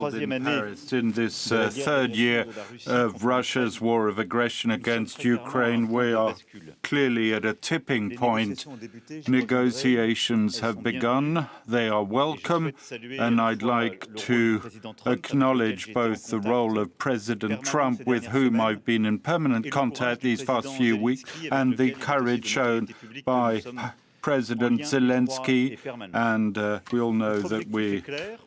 in Paris in this third year of Russia's war of aggression against Ukraine. We are clearly at a tipping point. Negotiations have begun. They are welcome, and I'd like to acknowledge both the role of President Trump, with whom I've been in permanent contact these past few weeks, and the courage shown by President Zelensky, and we all know that we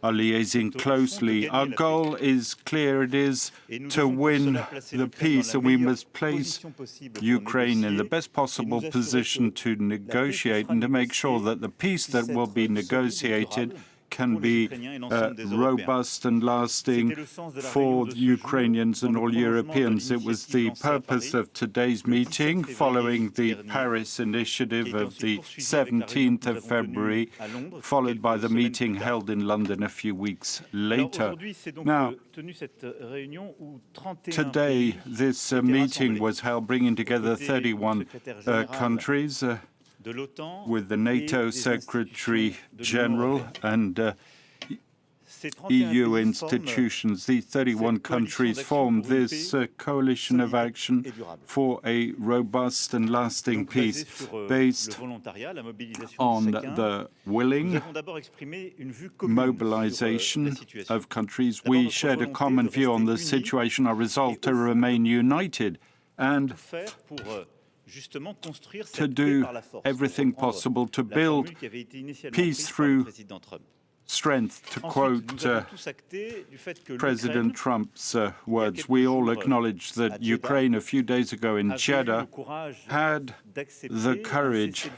are liaising closely. Our goal is clear. It is to win the peace, and we must place Ukraine in the best possible position to negotiate and to make sure that the peace that will be negotiated can be robust and lasting for Ukrainians and all Europeans. It was the purpose of today's meeting, following the Paris initiative of the 17th of February, followed by the meeting held in London a few weeks later. Now, today, this meeting was held bringing together 31 countries, with the NATO Secretary General and EU institutions. These 31 countries formed this coalition of action for a robust and lasting peace based on the willing mobilization of countries. We shared a common view on the situation, our resolve to remain united and to do everything possible to build peace through strength, to quote President Trump's words. We all acknowledge that Ukraine a few days ago in Jeddah had the courage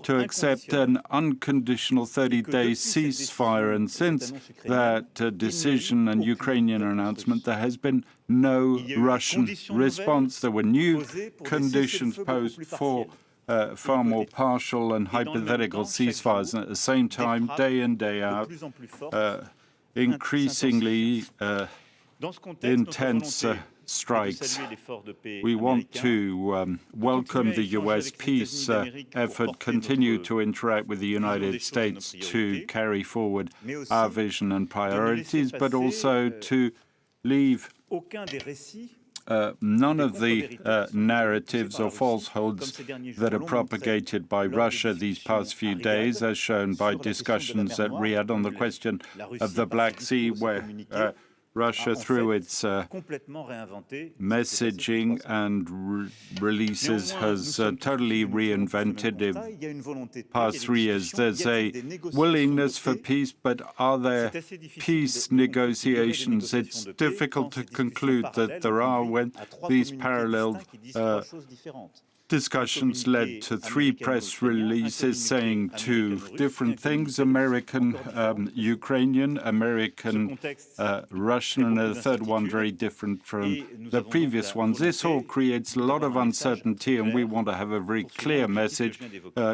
to accept an unconditional 30-day ceasefire, and since that decision and Ukrainian announcement, there has been no Russian response. There were new conditions posed for far more partial and hypothetical ceasefires, and at the same time, day in, day out, increasingly intense strikes. We want to welcome the U.S. peace effort, continue to interact with the United States to carry forward our vision and priorities, but also to leave none of the narratives or falsehoods that are propagated by Russia these past few days, as shown by discussions at Riyadh on the question of the Black Sea, where Russia, through its messaging and releases, has totally reinvented in the past 3 years. There's a willingness for peace, but are there peace negotiations? It's difficult to conclude that there are when these parallel discussions led to 3 press releases saying 2 different things: American, Ukrainian, American, Russian, and a third one very different from the previous ones. This all creates a lot of uncertainty, and we want to have a very clear message,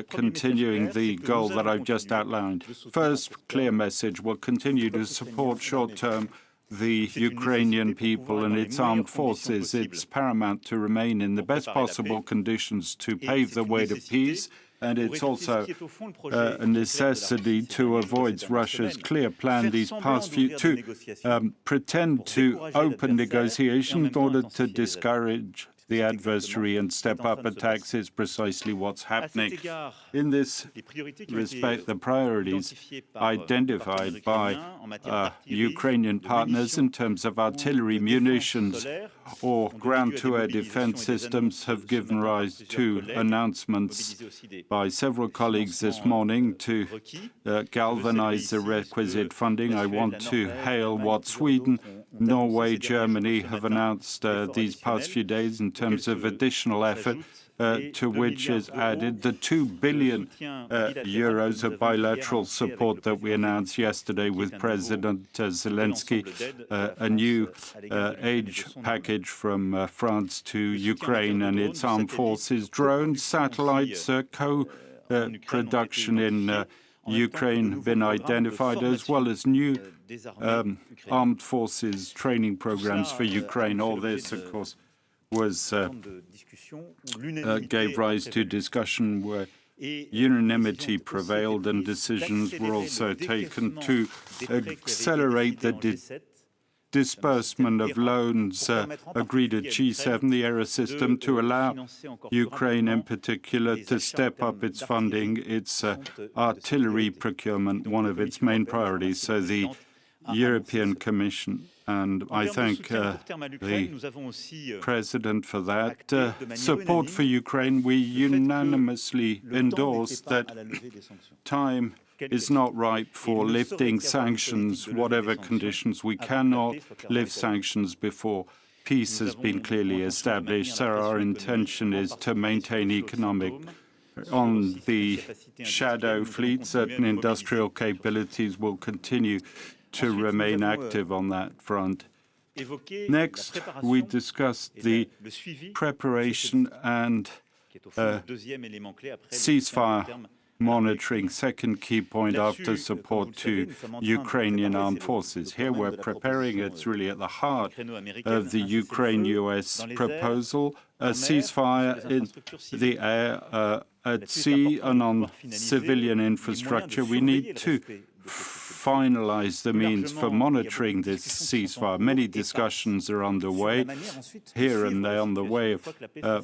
continuing the goal that I've just outlined. First clear message: will continue to support short-term the Ukrainian people and its armed forces. It's paramount to remain in the best possible conditions to pave the way to peace, and it's also a necessity to avoid Russia's clear plan these past few to pretend to open negotiations in order to discourage the adversary and step up attacks is precisely what's happening. In this respect, the priorities identified by Ukrainian partners in terms of artillery, munitions, or ground-to-air defense systems have given rise to announcements by several colleagues this morning to galvanize the requisite funding. I want to hail what Sweden, Norway, Germany have announced these past few days in terms of additional effort, to which is added the 2 billion euros of bilateral support that we announced yesterday with President Zelensky, a new aid package from France to Ukraine and its armed forces, drones, satellites, co-production in Ukraine been identified, as well as new armed forces training programs for Ukraine. All this, of course, was gave rise to discussion unanimity prevailed and decisions were also taken to accelerate the disbursement of loans agreed at G7, the ERA system, to allow Ukraine in particular to step up its funding, its artillery procurement, one of its main priorities. So the European Commission, and I thank the President for that. Support for Ukraine, we unanimously endorse that time is not ripe for lifting sanctions, whatever conditions. We cannot lift sanctions before peace has been clearly established. So our intention is to maintain economic on the shadow fleet. Certain industrial capabilities will continue to remain active on that front. Next, we discussed the preparation and ceasefire monitoring, second key point after support to Ukrainian armed forces. Here we're preparing, it's really at the heart of the Ukraine-US proposal, a ceasefire in the air, at sea and on civilian infrastructure. We need to finalize the means for monitoring this ceasefire. Many discussions are underway here and there on the way of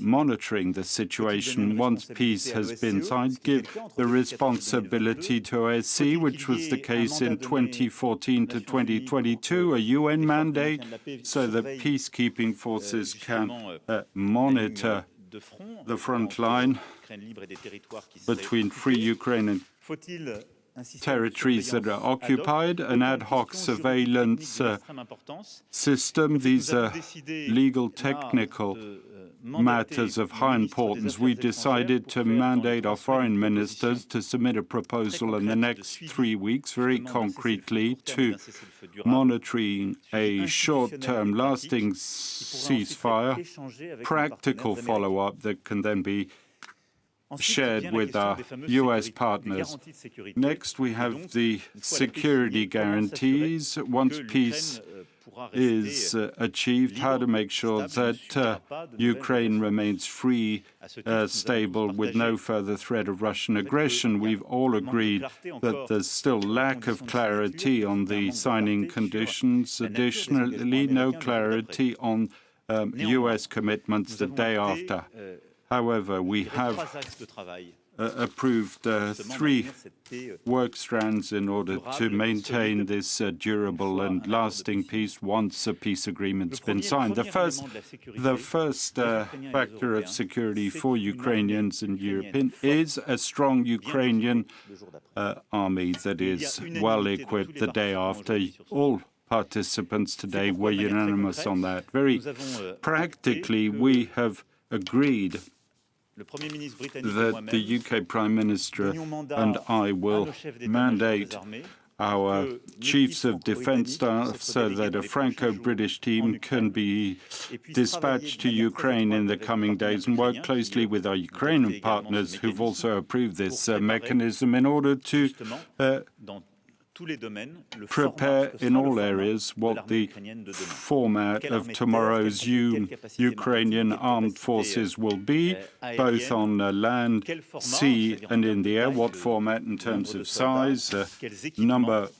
monitoring the situation. Once peace has been signed, give the responsibility to OSCE, which was the case in 2014 to 2022, a UN mandate, so that peacekeeping forces can monitor the front line between free Ukraine and territories that are occupied, an ad hoc surveillance system. These are legal, technical matters of high importance. We decided to mandate our foreign ministers to submit a proposal in the next 3 weeks, very concretely, to monitoring a short-term lasting ceasefire, practical follow-up that can then be shared with our U.S. partners. Next, we have the security guarantees. Once peace is achieved, how to make sure that Ukraine remains free, stable, with no further threat of Russian aggression. We've all agreed that there's still lack of clarity on the signing conditions. Additionally, no clarity on U.S. commitments the day after. However, we have approved 3 work strands in order to maintain this durable and lasting peace once a peace agreement's been signed. The first factor of security for Ukrainians and Europeans is a strong Ukrainian army that is well equipped the day after. All participants today were unanimous on that. Very practically, we have agreed that the UK Prime Minister and I will mandate our chiefs of defence staff so that a Franco-British team can be dispatched to Ukraine in the coming days and work closely with our Ukrainian partners who've also approved this mechanism in order to prepare in all areas what the format of tomorrow's Ukrainian armed forces will be, both on land, sea and in the air. What format in terms of size, number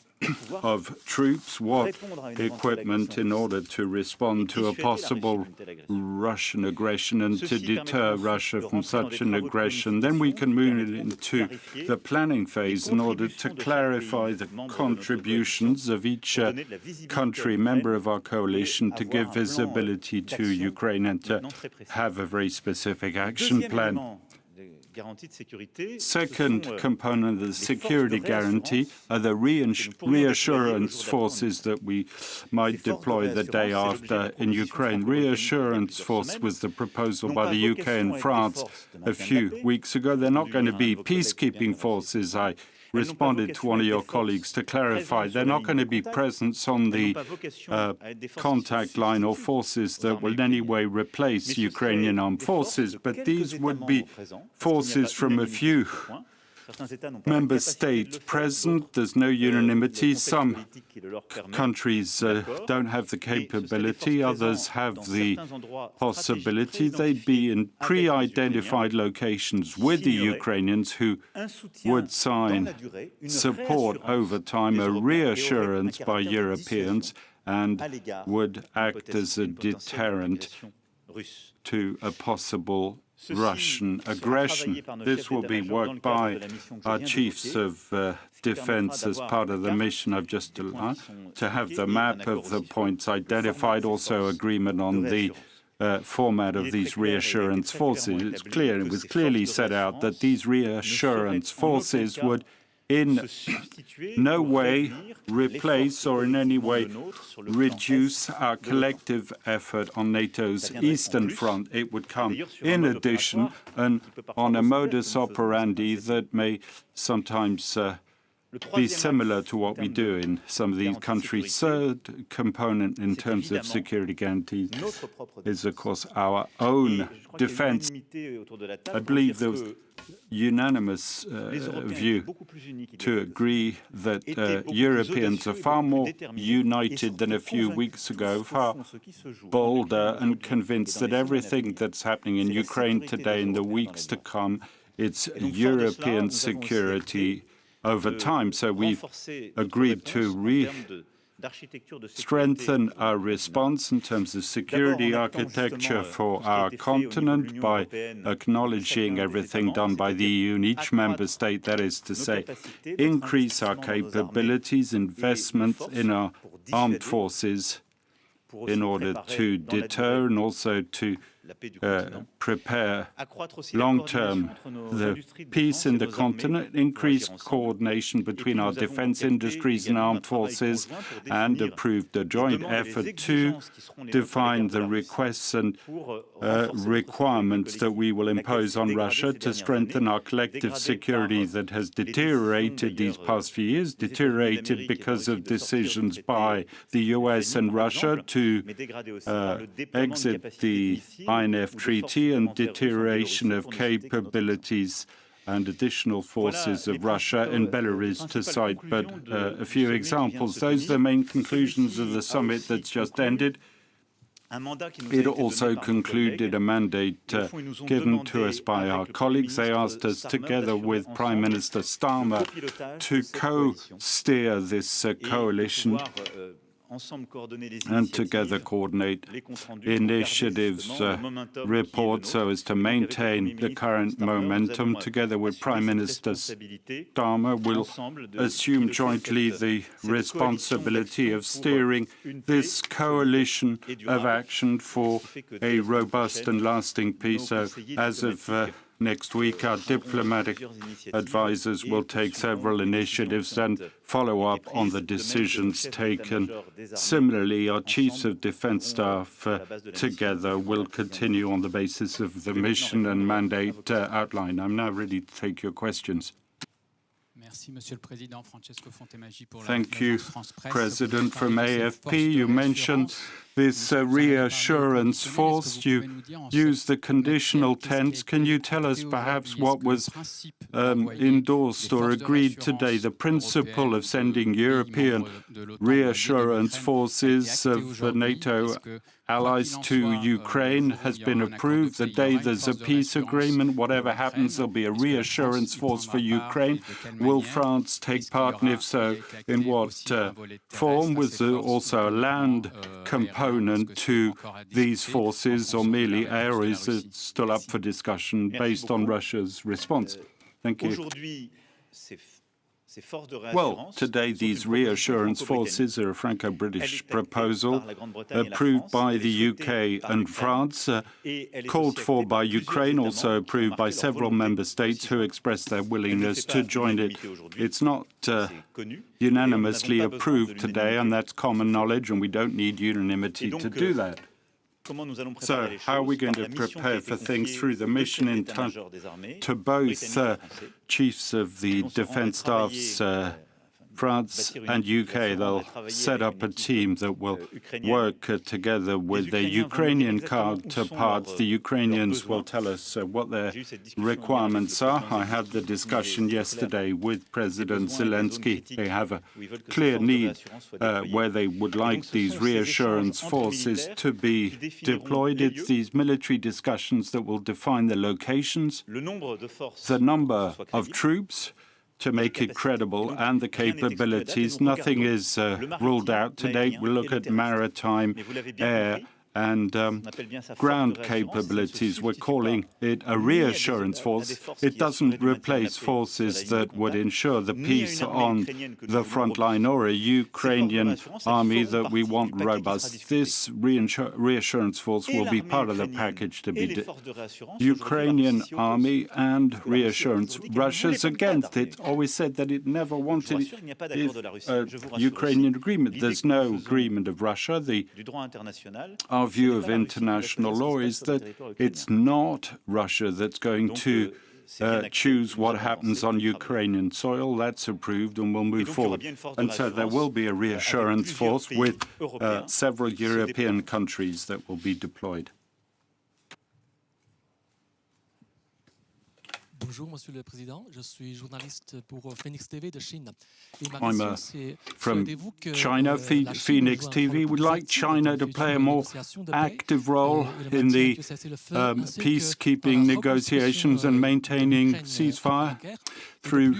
of troops, what equipment in order to respond to a possible Russian aggression and to deter Russia from such an aggression. Then we can move into the planning phase in order to clarify the contributions of each country member of our coalition to give visibility to Ukraine and to have a very specific action plan. Second component of the security guarantee are the reassurance forces that we might deploy the day after in Ukraine. Reassurance force was the proposal by the UK and France a few weeks ago. They're not going to be peacekeeping forces. I responded to one of your colleagues to clarify. They're not going to be presence on the contact line or forces that will in any way replace Ukrainian armed forces, but these would be forces from a few member states present. There's no unanimity. Some countries don't have the capability, others have the possibility. They'd be in pre-identified locations with the Ukrainians who would sign support over time, a reassurance by Europeans, and would act as a deterrent to a possible Russian aggression. This will be worked by our chiefs of defense as part of the mission I've just outlined, to have the map of the points identified, also agreement on the format of these reassurance forces. It's clear, it was clearly set out that these reassurance forces would in no way replace or in any way reduce our collective effort on NATO's Eastern Front. It would come in addition and on a modus operandi that may sometimes be similar to what we do in some of these countries. Third component in terms of security guarantees is, of course, our own defense. I believe there was unanimous view to agree that Europeans are far more united than a few weeks ago, far bolder and convinced that everything that's happening in Ukraine today in the weeks to come, it's European security over time. So we've agreed to strengthen our response in terms of security architecture for our continent by acknowledging everything done by the EU in each member state, that is to say, increase our capabilities, investment in our armed forces in order to deter and also to prepare long-term the peace in the continent, increase coordination between our defense industries and armed forces, and approved a joint effort to define the requests and requirements that we will impose on Russia to strengthen our collective security that has deteriorated these past few years, deteriorated because of decisions by the US and Russia to exit the INF Treaty and deterioration of capabilities and additional forces of Russia in Belarus, to cite but a few examples. Those are the main conclusions of the summit that's just ended. It also concluded a mandate given to us by our colleagues. They asked us, together with Prime Minister Starmer, to co-steer this coalition and together coordinate initiatives, reports, so as to maintain the current momentum. Together with Prime Minister Starmer, we'll assume jointly the responsibility of steering this coalition of action for a robust and lasting peace. So, as of next week, our diplomatic advisors will take several initiatives and follow up on the decisions taken. Similarly, our chiefs of defense staff together will continue on the basis of the mission and mandate outlined. I'm now ready to take your questions. Thank you, President. From AFP, you mentioned this reassurance force. You used the conditional tense. Can you tell us perhaps what was endorsed or agreed today? The principle of sending European reassurance forces of NATO allies to Ukraine has been approved. The day there's a peace agreement, whatever happens, there'll be a reassurance force for Ukraine. Will France take part, and if so, in what form? Was there also a land component to these forces, or merely air? Is it still up for discussion based on Russia's response? Thank you. Well, today these reassurance forces are a Franco-British proposal approved by the UK and France, called for by Ukraine, also approved by several member states who expressed their willingness to join it. It's not unanimously approved today, and that's common knowledge, and we don't need unanimity to do that. So how are we going to prepare for things through the mission in to both chiefs of the defense staffs France and UK, they'll set up a team that will work together with their Ukrainian counterparts. The Ukrainians will tell us what their requirements are. I had the discussion yesterday with President Zelensky. They have a clear need where they would like these reassurance forces to be deployed. It's these military discussions that will define the locations, the number of troops, to make it credible, and the capabilities. Nothing is ruled out today. We look at maritime, air, and ground capabilities. We're calling it a reassurance force. It doesn't replace forces that would ensure the peace on the front line or a Ukrainian army that we want robust. This reassurance force will be part of the package to be Ukrainian army and reassurance. Russia's against it. Always said that it never wanted Ukrainian agreement. There's no agreement of Russia. Our view of international law is that it's not Russia that's going to choose what happens on Ukrainian soil. That's approved and we'll move forward. And so there will be a reassurance force with several European countries that will be deployed. Bonjour, Monsieur le Président. Je suis journaliste pour Phoenix TV de Chine. I'm from China, Phoenix TV. We'd like China to play a more active role in the peacekeeping negotiations and maintaining ceasefire through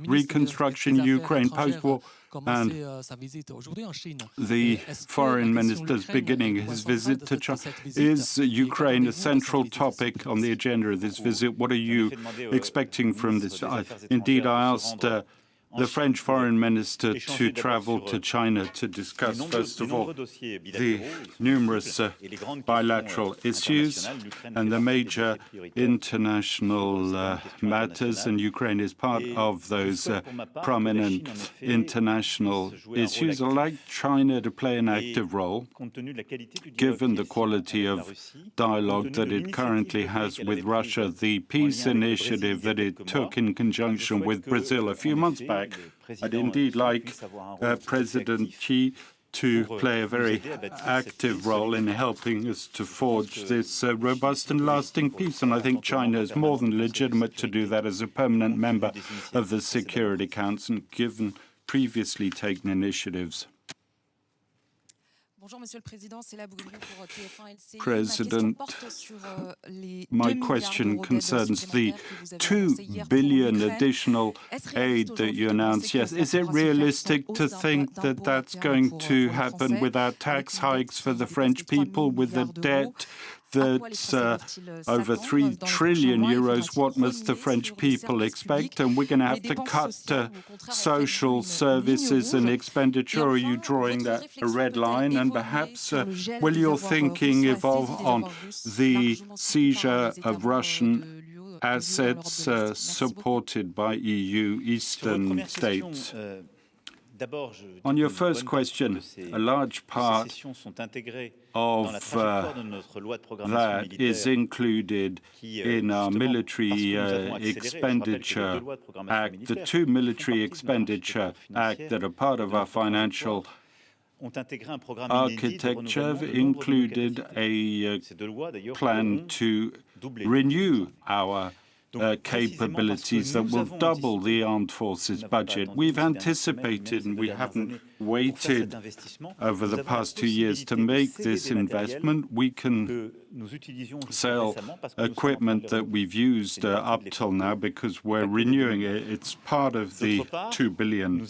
reconstruction in Ukraine post-war. And the foreign minister's beginning his visit to China. Is Ukraine a central topic on the agenda of this visit? What are you expecting from this? Indeed, I asked the French foreign minister to travel to China to discuss, first of all, the numerous bilateral issues and the major international matters, and Ukraine is part of those prominent international issues. I'd like China to play an active role, given the quality of dialogue that it currently has with Russia, the peace initiative that it took in conjunction with Brazil a few months back. I'd indeed like President Xi to play a very active role in helping us to forge this robust and lasting peace. And I think China is more than legitimate to do that as a permanent member of the Security Council, given previously taken initiatives. President, my question concerns the 2 billion additional aid that you announced. Yes, is it realistic to think that that's going to happen without tax hikes for the French people, with the debt that's over 3 trillion euros? What must the French people expect? And we're going to have to cut social services and expenditure. Or are you drawing that a red line? And perhaps will your thinking evolve on the seizure of Russian assets supported by EU eastern states? On your first question, a large part of that is included in our military expenditure act. The 2 military expenditure act that are part of our financial architecture included a plan to renew our capabilities that will double the armed forces budget. We've anticipated, and we haven't waited over the past 2 years to make this investment. We can sell equipment that we've used up till now because we're renewing it. It's part of the 2 billion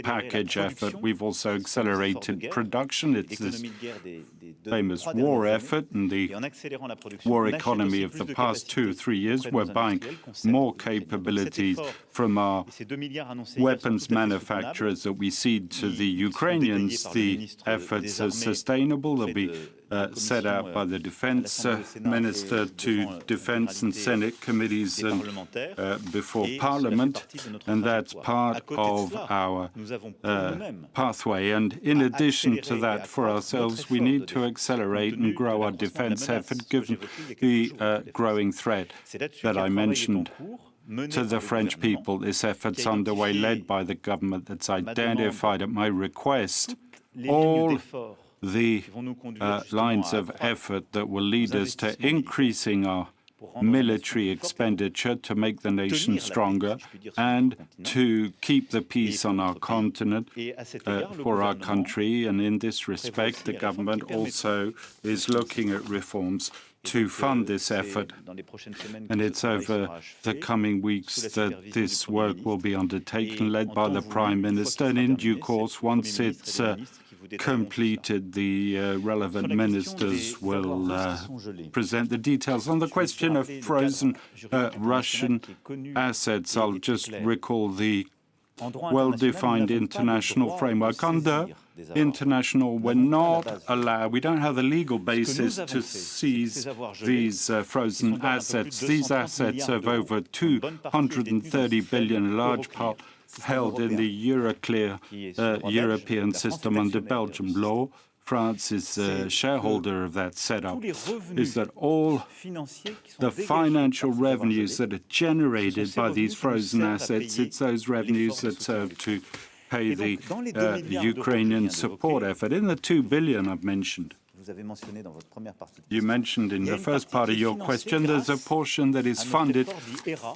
package effort. We've also accelerated production. It's this famous war effort and the war economy of the past 2 or 3 years. We're buying more capabilities from our weapons manufacturers that we cede to the Ukrainians. The efforts are sustainable. They'll be set out by the defense minister to defense and Senate committees and before Parliament, and that's part of our pathway. And in addition to that, for ourselves, we need to accelerate and grow our defense effort, given the growing threat that I mentioned to the French people. This effort's underway, led by the government that's identified at my request all the lines of effort that will lead us to increasing our military expenditure to make the nation stronger and to keep the peace on our continent for our country. And in this respect, the government also is looking at reforms to fund this effort. And it's over the coming weeks that this work will be undertaken, led by the Prime Minister. And in due course, once it's completed, the relevant ministers will present the details. On the question of frozen Russian assets, I'll just recall the well-defined international framework. Under international, we're not allowed, we don't have the legal basis to seize these frozen assets. These assets of over 230 billion, a large part held in the Euroclear European system under Belgian law. France is a shareholder of that setup, is that all the financial revenues that are generated by these frozen assets, it's those revenues that serve to pay the Ukrainian support effort. In the 2 billion I've mentioned, you mentioned in the first part of your question, there's a portion that is funded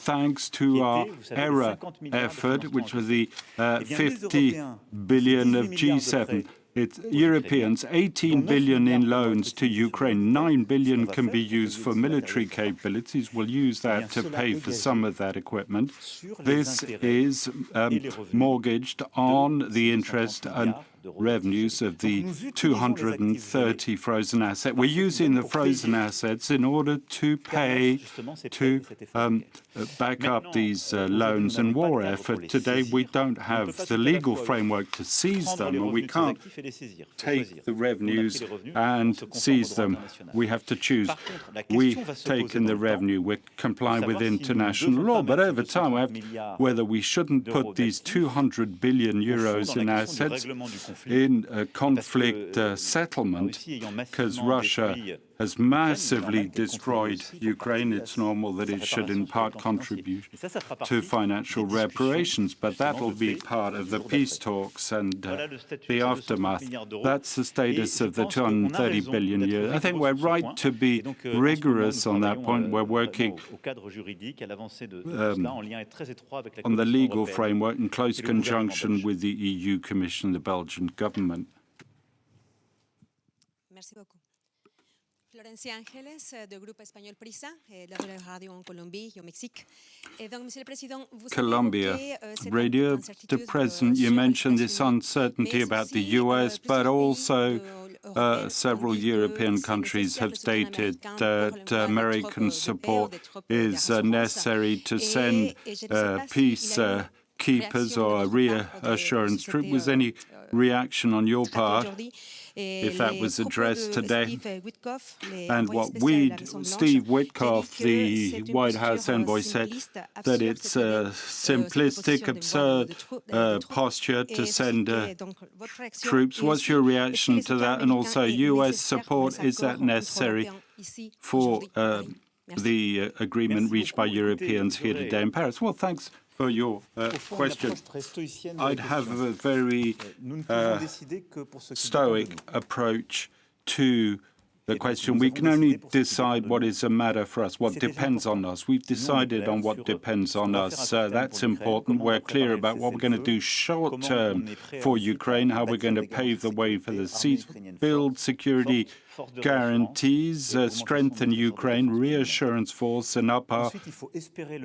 thanks to our ERA effort, which was the 50 billion of G7. It's Europeans, 18 billion in loans to Ukraine, 9 billion can be used for military capabilities. We'll use that to pay for some of that equipment. This is mortgaged on the interest and revenues of the 230 frozen assets. We're using the frozen assets in order to pay to back up these loans and war effort. Today, we don't have the legal framework to seize them, and we can't take the revenues and seize them. We have to choose. We've taken the revenue. We're complying with international law, but over time, we have whether we shouldn't put these 200 billion euros in assets in a conflict settlement, because Russia has massively destroyed Ukraine. It's normal that it should in part contribute to financial reparations, but that will be part of the peace talks and the aftermath. That's the status of the 230 billion euros. I think we're right to be rigorous on that point. We're working on the legal framework in close conjunction with the EU Commission, the Belgian government. Merci beaucoup. Florencia Ángeles, du groupe espagnol Prisa, de la radio en Colombie et au Mexique. Et donc, Monsieur le Président, vous Colombia Radio, the President, you mentioned this uncertainty about the US, but also several European countries have stated that American support is necessary to send peacekeepers or a reassurance troop. Was any reaction on your part if that was addressed today? And what Steve Witkoff, the White House envoy, said that it's a simplistic, absurd posture to send troops. What's your reaction to that? And also, U.S. support, is that necessary for the agreement reached by Europeans here today in Paris? Well, thanks for your question. I'd have a very stoic approach to the question. We can only decide what is a matter for us, what depends on us. We've decided on what depends on us. That's important. We're clear about what we're going to do short term for Ukraine, how we're going to pave the way for the cease, build security guarantees, strengthen Ukraine, reassurance force, and up our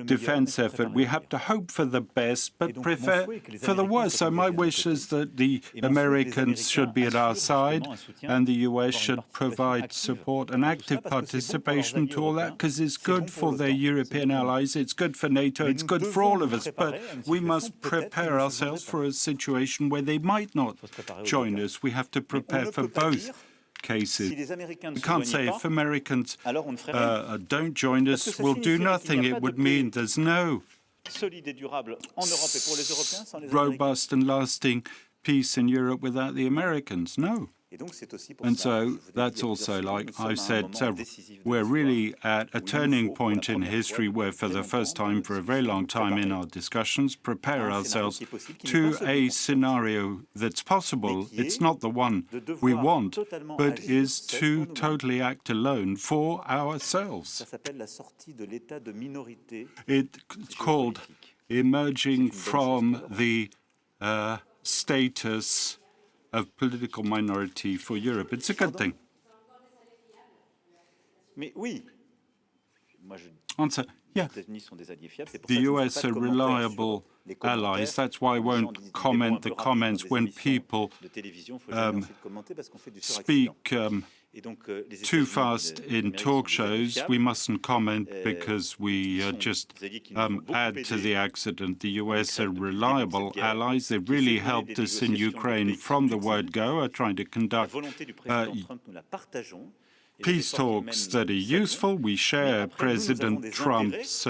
defense effort. We have to hope for the best, but prepare for the worst. So my wish is that the Americans should be at our side and the US should provide support and active participation to all that, because it's good for their European allies, it's good for NATO, it's good for all of us. But we must prepare ourselves for a situation where they might not join us. We have to prepare for both cases. We can't say if Americans don't join us, we'll do nothing. It would mean there's no robust and lasting peace in Europe without the Americans. No. And so that's also, like I've said several, we're really at a turning point in history where for the first time for a very long time in our discussions, prepare ourselves to a scenario that's possible. It's not the one we want, but is to totally act alone for ourselves. It's called emerging from the status of political minority for Europe. It's a good thing. Answer. Yeah. The US are reliable allies. That's why I won't comment the comments when people speak too fast in talk shows. We mustn't comment because we just add to the accident. The US are reliable allies. They've really helped us in Ukraine from the word go, are trying to conduct peace talks that are useful. We share President Trump's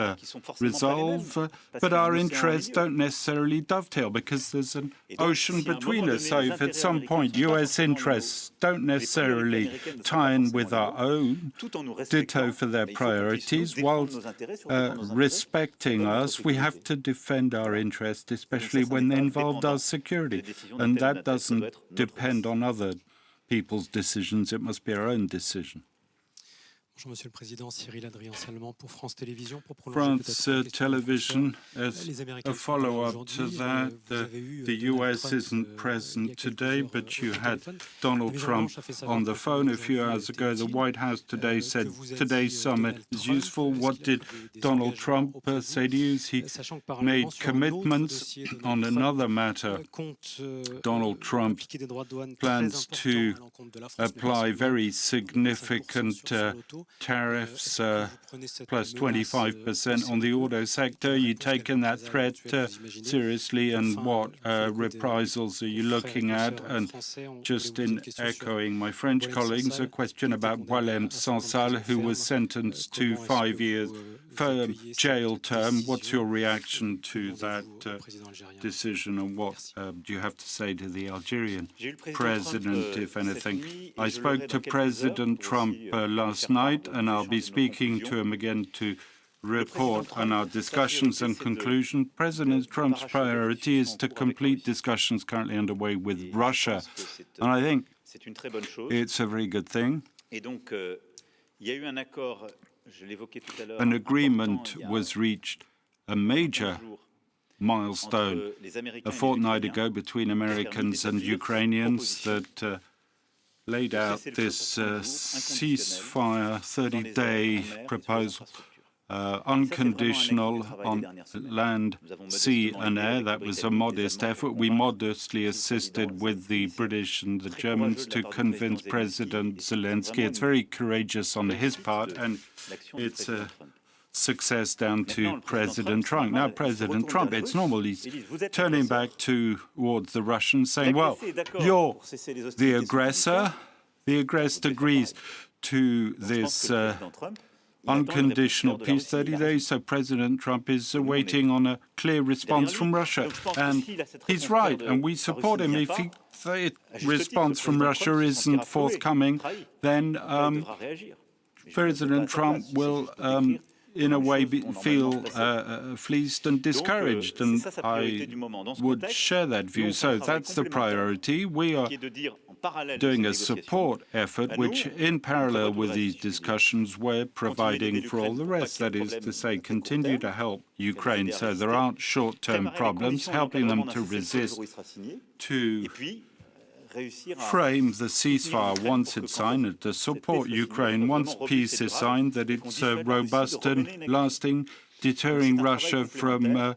resolve, but our interests don't necessarily dovetail because there's an ocean between us. So if at some point US interests don't necessarily tie in with our own, ditto for their priorities, whilst respecting us, we have to defend our interests, especially when they involve our security. And that doesn't depend on other people's decisions. It must be our own decision. Bonjour, Monsieur le Président. Cyril Adrien Salmon pour France Télévisions. Pour France Television, as a follow-up to that, the US isn't present today, but you had Donald Trump on the phone a few hours ago. The White House today said today's summit is useful. What did Donald Trump say to you? He made commitments on another matter. Donald Trump plans to apply very significant tariffs, plus 25% on the auto sector. You taken that threat seriously, and what reprisals are you looking at? And just in echoing my French colleagues, a question about Boilem Sansal, who was sentenced to 5 years firm jail term. What's your reaction to that decision, and what do you have to say to the Algerian president, if anything? I spoke to President Trump last night, and I'll be speaking to him again to report on our discussions and conclusion. President Trump's priority is to complete discussions currently underway with Russia, and I think it's a very good thing. An agreement was reached, a major milestone, a fortnight ago between Americans and Ukrainians that laid out this ceasefire 30-day proposal, unconditional on land, sea and air. That was a modest effort. We modestly assisted with the British and the Germans to convince President Zelensky. It's very courageous on his part, and it's a success down to President Trump. Now, President Trump, it's normal, he's turning back towards the Russians, saying, well, you're the aggressor. The aggressor agrees to this unconditional peace 30 days, so President Trump is waiting on a clear response from Russia. And he's right, and we support him. If the response from Russia isn't forthcoming, then President Trump will in a way feel fleeced and discouraged, and I would share that view. So that's the priority. We are doing a support effort, which in parallel with these discussions, we're providing for all the rest. That is to say, continue to help Ukraine so there aren't short-term problems, helping them to resist, to frame the ceasefire once it's signed, and to support Ukraine once peace is signed, that it's robust and lasting, deterring Russia from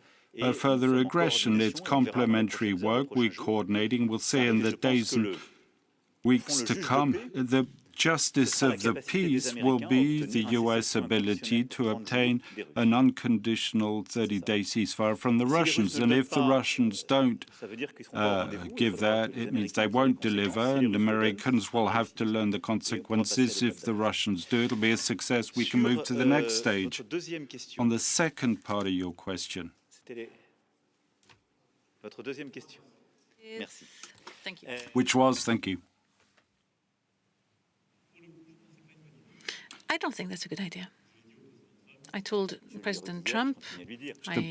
further aggression. It's complementary work. We're coordinating. We'll see in the days and weeks to come. The justice of the peace will be the U.S. ability to obtain an unconditional 30-day ceasefire from the Russians. And if the Russians don't give that, it means they won't deliver, and Americans will have to learn the consequences. If the Russians do, it'll be a success. We can move to the next stage. On the second part of your question. Thank you. Which was, thank you. I don't think that's a good idea. I told President Trump,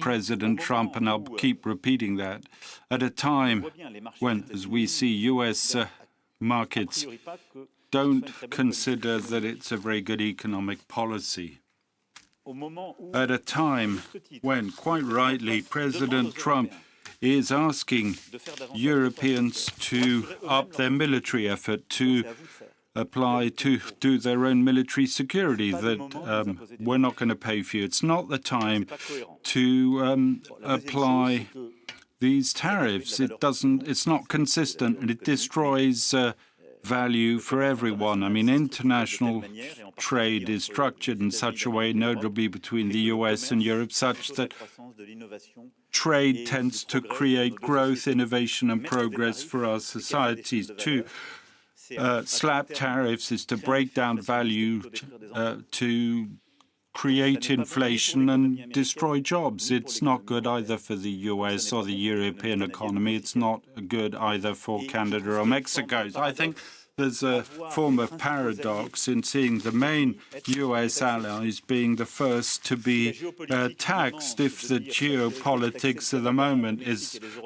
President Trump, and I'll keep repeating that, at a time when, as we see, U.S. markets don't consider that it's a very good economic policy. At a time when, quite rightly, President Trump is asking Europeans to up their military effort, to apply to do their own military security, that we're not going to pay for you. It's not the time to apply these tariffs. It's not consistent, and it destroys value for everyone. I mean, international trade is structured in such a way, notably between the US and Europe, such that trade tends to create growth, innovation, and progress for our societies. To slap tariffs is to break down value, to create inflation and destroy jobs. It's not good either for the US or the European economy. It's not good either for Canada or Mexico. I think there's a form of paradox in seeing the main US allies being the first to be taxed. If the geopolitics of the moment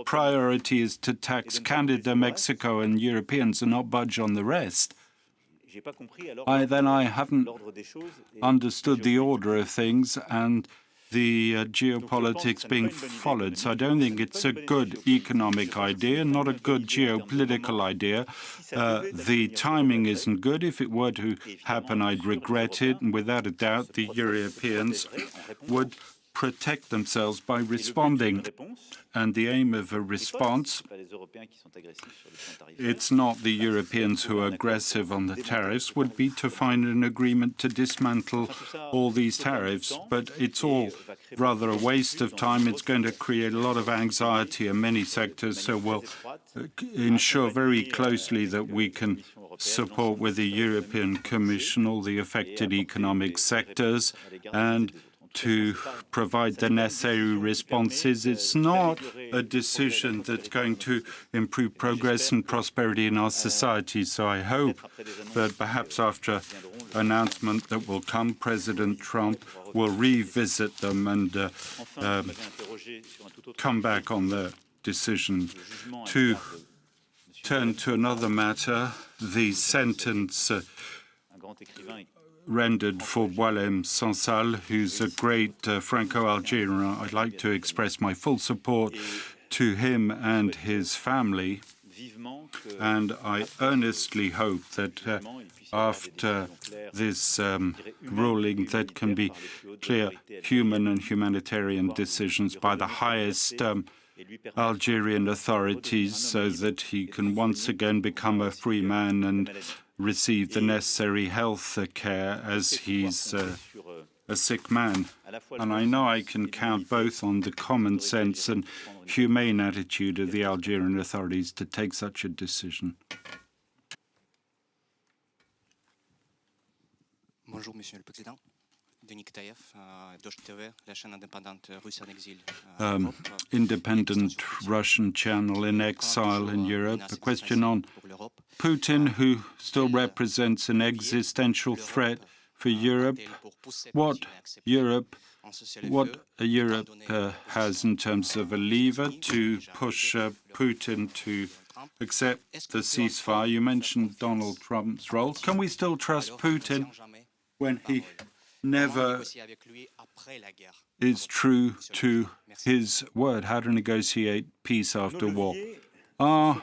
priority is to tax Canada, Mexico, and Europeans and not budge on the rest, then I haven't understood the order of things and the geopolitics being followed. So I don't think it's a good economic idea, not a good geopolitical idea. The timing isn't good. If it were to happen, I'd regret it. And without a doubt, the Europeans would protect themselves by responding. And the aim of a response, it's not the Europeans who are aggressive on the tariffs, would be to find an agreement to dismantle all these tariffs. But it's all rather a waste of time. It's going to create a lot of anxiety in many sectors. So we'll ensure very closely that we can support with the European Commission all the affected economic sectors and to provide the necessary responses. It's not a decision that's going to improve progress and prosperity in our society. So I hope that perhaps after announcement that will come, President Trump will revisit them and come back on the decision. To turn to another matter, the sentence rendered for Boualem Sansal, who's a great Franco-Algerian. I'd like to express my full support to him and his family, and I earnestly hope that after this ruling, that can be clear human and humanitarian decisions by the highest Algerian authorities so that he can once again become a free man and receive the necessary health care as he's a sick man. And I know I can count both on the common sense and humane attitude of the Algerian authorities to take such a decision. Bonjour, Monsieur le Président. Independent Russian channel in exile in Europe. A question on Putin, who still represents an existential threat for Europe. What Europe has in terms of a lever to push Putin to accept the ceasefire. You mentioned Donald Trump's role. Can we still trust Putin when he never is true to his word, how to negotiate peace after war? Our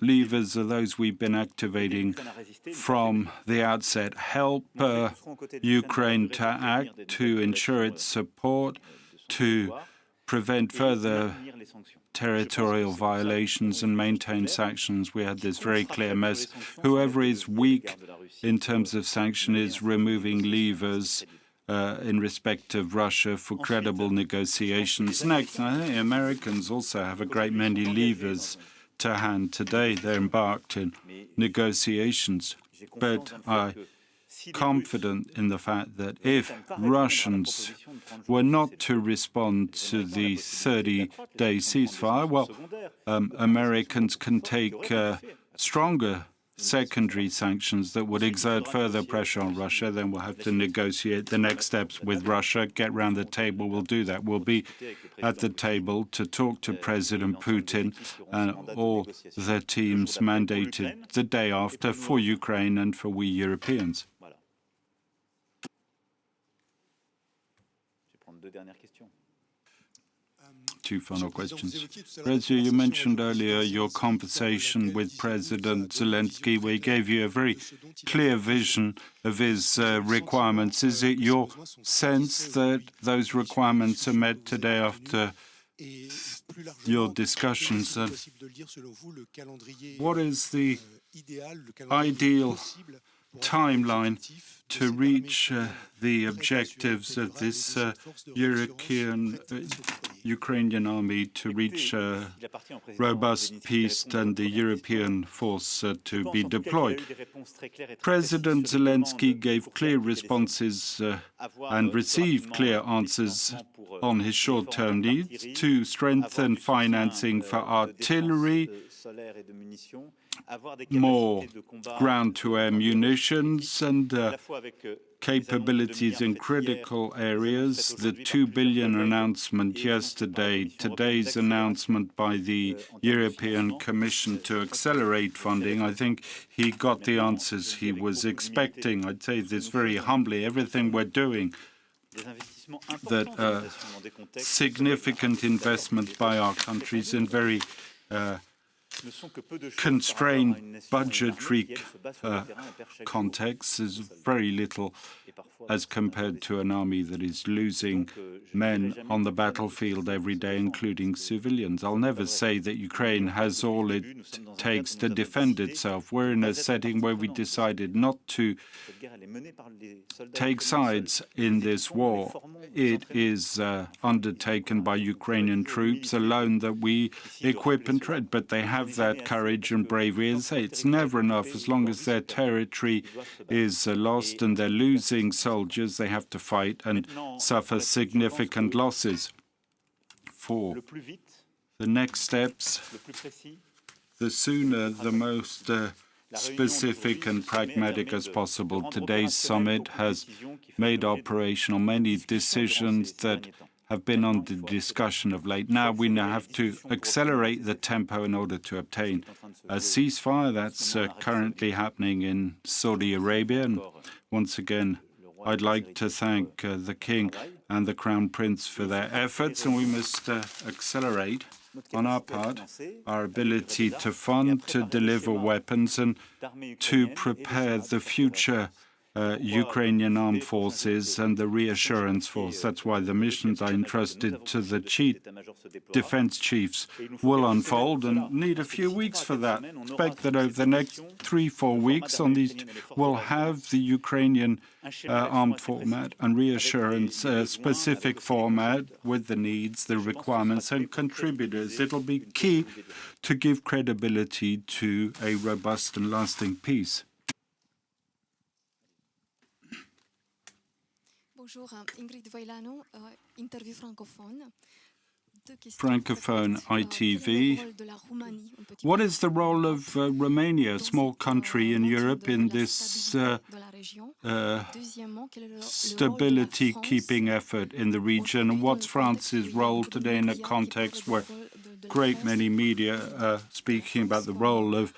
levers are those we've been activating from the outset. Help Ukraine to act, to ensure its support, to prevent further territorial violations and maintain sanctions. We had this very clear message. Whoever is weak in terms of sanction is removing levers in respect of Russia for credible negotiations. Next, I think Americans also have a great many levers to hand today. They're embarked in negotiations. But I'm confident in the fact that if Russians were not to respond to the 30-day ceasefire, well, Americans can take stronger secondary sanctions that would exert further pressure on Russia, then we'll have to negotiate the next steps with Russia, get round the table, we'll do that. We'll be at the table to talk to President Putin and all the teams mandated the day after for Ukraine and for we Europeans. Two final questions. President, you mentioned earlier your conversation with President Zelensky, where he gave you a very clear vision of his requirements. Is it your sense that those requirements are met today after your discussions? And what is the ideal timeline to reach the objectives of this Ukrainian army to reach robust peace and the European force to be deployed? President Zelensky gave clear responses and received clear answers on his short-term needs to strengthen financing for artillery, more ground-to-air munitions and capabilities in critical areas. The 2 billion announcement yesterday, today's announcement by the European Commission to accelerate funding, I think he got the answers he was expecting. I'd say this very humbly, everything we're doing, that significant investment by our countries in very constrained budgetary context is very little as compared to an army that is losing men on the battlefield every day, including civilians. I'll never say that Ukraine has all it takes to defend itself. We're in a setting where we decided not to take sides in this war. It is undertaken by Ukrainian troops alone that we equip and train, but they have that courage and bravery. And say it's never enough. As long as their territory is lost and they're losing soldiers, they have to fight and suffer significant losses. For the next steps, the sooner, the most specific and pragmatic as possible. Today's summit has made operational many decisions that have been on the discussion of late. Now we have to accelerate the tempo in order to obtain a ceasefire. That's currently happening in Saudi Arabia. And once again, I'd like to thank the King and the Crown Prince for their efforts, and we must accelerate on our part our ability to fund, to deliver weapons, and to prepare the future Ukrainian armed forces and the reassurance force. That's why the missions I entrusted to the defense chiefs will unfold and need a few weeks for that. Expect that over the next 3-4 weeks on these, we'll have the Ukrainian armed format and reassurance specific format with the needs, the requirements and contributors. It'll be key to give credibility to a robust and lasting peace. Bonjour, Ingrid Voilano, interview francophone. Francophone ITV. What is the role of Romania, a small country in Europe, in this stability-keeping effort in the region? And what's France's role today in a context where a great many media are speaking about the role of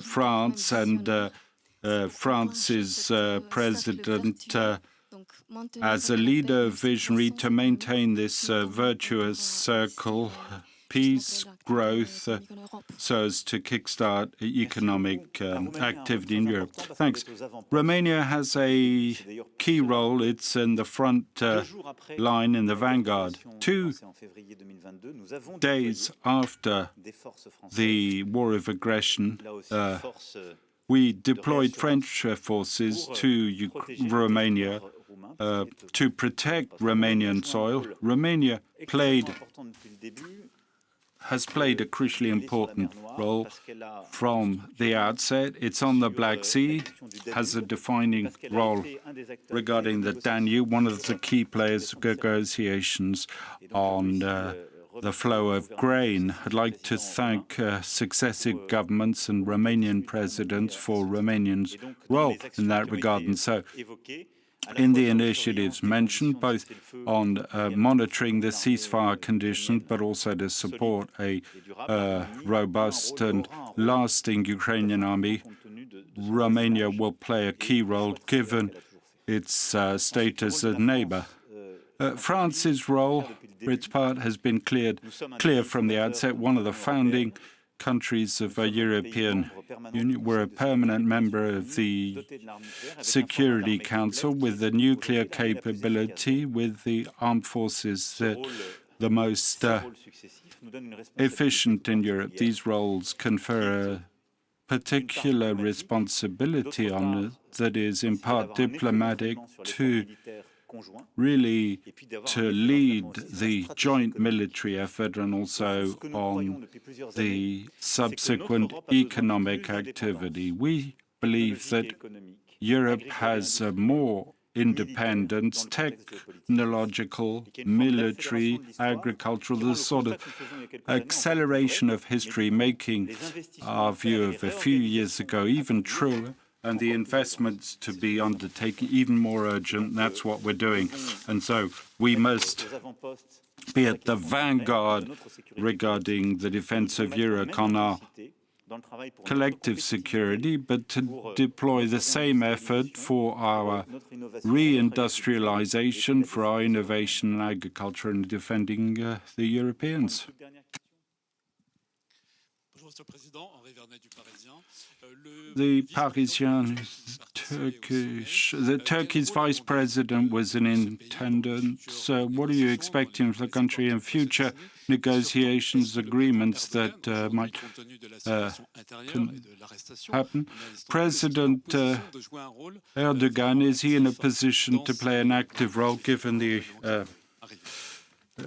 France and France's president as a leader visionary to maintain this virtuous circle, peace, growth, so as to kickstart economic activity in Europe? Thanks. Romania has a key role. It's in the front line, in the vanguard. 2 days after the war of aggression, we deployed French forces to Romania to protect Romanian soil. Romania has played a crucially important role from the outset. It's on the Black Sea, has a defining role regarding the Danube, one of the key players of negotiations on the flow of grain. I'd like to thank successive governments and Romanian presidents for Romanians' role in that regard. And so, in the initiatives mentioned, both on monitoring the ceasefire conditions, but also to support a robust and lasting Ukrainian army, Romania will play a key role given its status as neighbor. France's role, for its part, has been clear from the outset. One of the founding countries of the European Union. We're a permanent member of the Security Council with the nuclear capability, with the armed forces that the most efficient in Europe. These roles confer a particular responsibility on us that is in part diplomatic to really to lead the joint military effort and also on the subsequent economic activity. We believe that Europe has more independence, technological, military, agricultural, this sort of acceleration of history, making our view of a few years ago even truer, and the investments to be undertaken even more urgent. That's what we're doing. And so we must be at the vanguard regarding the defense of Europe on our collective security, but to deploy the same effort for our reindustrialization, for our innovation in agriculture and defending the Europeans. The Parisian, Turkey's vice president was in attendance. What are you expecting from the country in future negotiations, agreements that might happen? President Erdogan, is he in a position to play an active role given the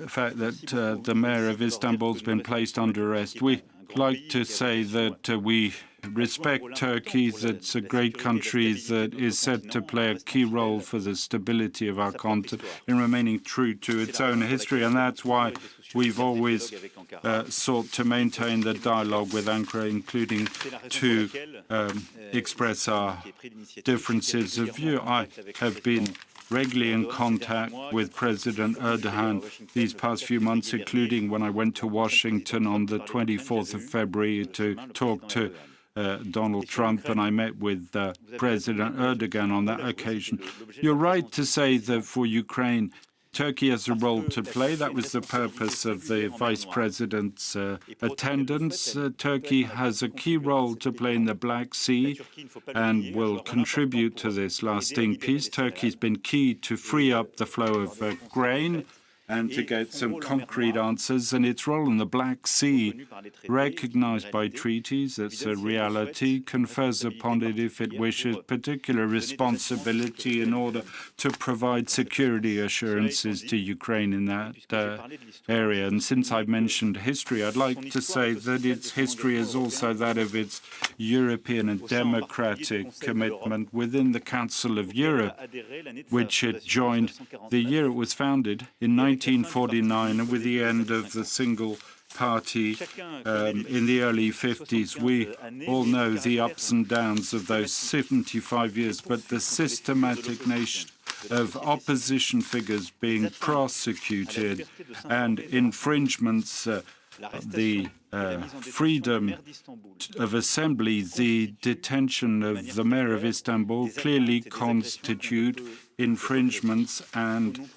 fact that the mayor of Istanbul has been placed under arrest? We like to say that we respect Turkey, that's a great country that is set to play a key role for the stability of our continent in remaining true to its own history, and that's why we've always sought to maintain the dialogue with Ankara, including to express our differences of view. I have been regularly in contact with President Erdogan these past few months, including when I went to Washington on the 24th of February to talk to Donald Trump, and I met with President Erdogan on that occasion. You're right to say that for Ukraine, Turkey has a role to play. That was the purpose of the Vice President's attendance. Turkey has a key role to play in the Black Sea and will contribute to this lasting peace. Turkey's been key to free up the flow of grain and to get some concrete answers. And its role in the Black Sea, recognized by treaties, it's a reality, confers upon it, if it wishes, particular responsibility in order to provide security assurances to Ukraine in that area. And since I've mentioned history, I'd like to say that its history is also that of its European and democratic commitment within the Council of Europe, which it joined the year it was founded in 1949, and with the end of the single party in the early 50s. We all know the ups and downs of those 75 years, but the systematic nation of opposition figures being prosecuted and infringements, the freedom of assembly, the detention of the mayor of Istanbul clearly constitute infringements and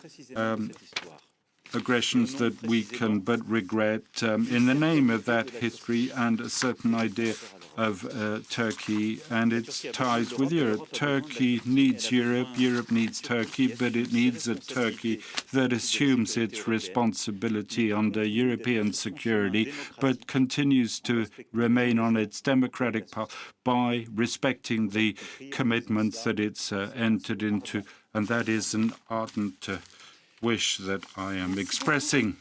aggressions that we can but regret in the name of that history and a certain idea of Turkey and its ties with Europe. Turkey needs Europe, Europe needs Turkey, but it needs a Turkey that assumes its responsibility under European security, but continues to remain on its democratic path by respecting the commitments that it's entered into, and that is an ardent wish that I am expressing.